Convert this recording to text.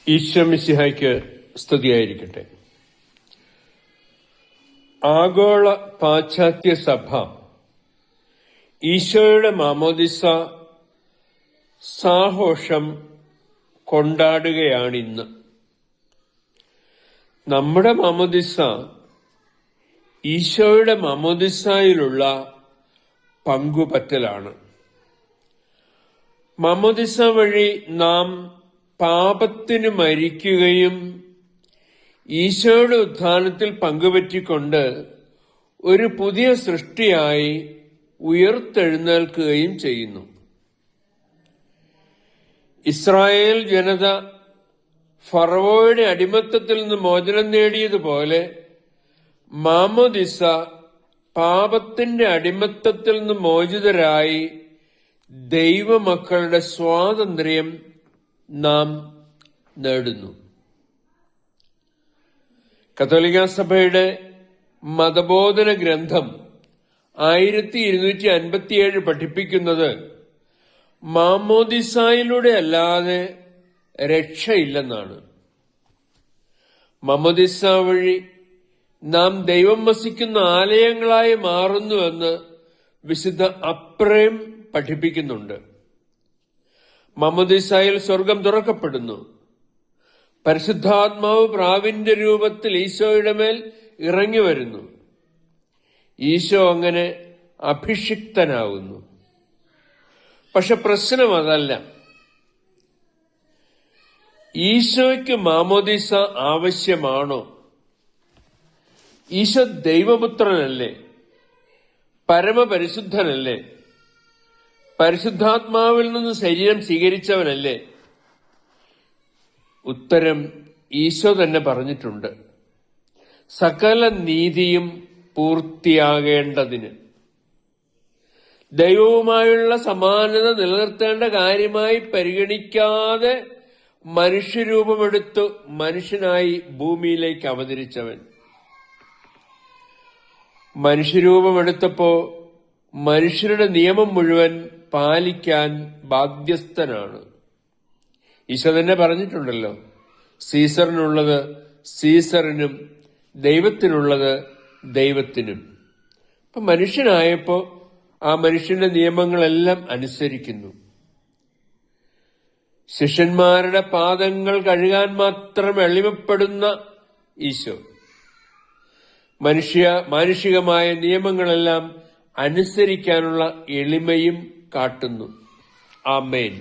ഈശോ മിശിഹായ്ക്ക് സ്തുതിയായിരിക്കട്ടെ. ആഗോള പാശ്ചാത്യ സഭ ഈശോയുടെ മാമോദിസ സാഘോഷം കൊണ്ടാടുകയാണിന്ന്. നമ്മുടെ മാമോദിസ ഈശോയുടെ മാമോദിസയിലുള്ള പങ്കുപറ്റലാണ്. മാമോദിസ വഴി നാം പാപത്തിന് മരിക്കുകയും ഈശോയുടെ ഉത്ഥാനത്തിൽ പങ്കുപറ്റിക്കൊണ്ട് ഒരു പുതിയ സൃഷ്ടിയായി ഉയർത്തെഴുന്നേൽക്കുകയും ചെയ്യുന്നു. ഇസ്രായേൽ ജനത ഫറവോയുടെ അടിമത്തത്തിൽ നിന്ന് മോചനം നേടിയതുപോലെ മാമോദിസ പാപത്തിന്റെ അടിമത്തത്തിൽ നിന്ന് മോചിതരായി ദൈവമക്കളുടെ സ്വാതന്ത്ര്യം നാം നേടുന്നു. കത്തോലിക്കാ സഭയുടെ മതബോധന ഗ്രന്ഥം 1257 പഠിപ്പിക്കുന്നത് മാമോദിസായിലൂടെ അല്ലാതെ രക്ഷയില്ലെന്നാണ്. മാമോദിസ വഴി നാം ദൈവം വസിക്കുന്ന ആലയങ്ങളായി മാറുന്നുവെന്ന് വിശുദ്ധ അപ്രേം പഠിപ്പിക്കുന്നുണ്ട്. മാമോദിസയിൽ സ്വർഗം തുറക്കപ്പെടുന്നു. പരിശുദ്ധാത്മാവ് പ്രാവിന്റെ രൂപത്തിൽ ഈശോയുടെ മേൽ ഇറങ്ങി വരുന്നു. ഈശോ അങ്ങനെ അഭിഷിക്തനാകുന്നു. പക്ഷെ പ്രശ്നം അതല്ല. ഈശോയ്ക്ക് മാമോദിസ ആവശ്യമാണോ? ഈശോ ദൈവപുത്രനല്ലേ? പരമപരിശുദ്ധനല്ലേ? പരിശുദ്ധാത്മാവിൽ നിന്ന് ശരീരം സ്വീകരിച്ചവനല്ലേ? ഉത്തരം ഈശോ തന്നെ പറഞ്ഞിട്ടുണ്ട്. സകല നീതിയും പൂർത്തിയാകേണ്ടതിന് ദൈവവുമായുള്ള സമാനത നിലനിർത്തേണ്ട കാര്യമായി പരിഗണിക്കാതെ മനുഷ്യരൂപമെടുത്തു മനുഷ്യനായി ഭൂമിയിലേക്ക് അവതരിച്ചവൻ. മനുഷ്യരൂപമെടുത്തപ്പോ മനുഷ്യരുടെ നിയമം മുഴുവൻ പാലിക്കാൻ ബാധ്യസ്ഥനാണ്. ഈശോ തന്നെ പറഞ്ഞിട്ടുണ്ടല്ലോ, സീസറിനുള്ളത് സീസറിനും ദൈവത്തിനുള്ളത് ദൈവത്തിനും. അപ്പൊ മനുഷ്യനായപ്പോ ആ മനുഷ്യന്റെ നിയമങ്ങളെല്ലാം അനുസരിക്കുന്നു. ശിഷ്യന്മാരുടെ പാദങ്ങൾ മാത്രം എളിമപ്പെടുന്ന ഈശോ മാനുഷികമായ നിയമങ്ങളെല്ലാം അനുസരിക്കാനുള്ള എളിമയും കാട്ടുന്നു. ആമേൻ.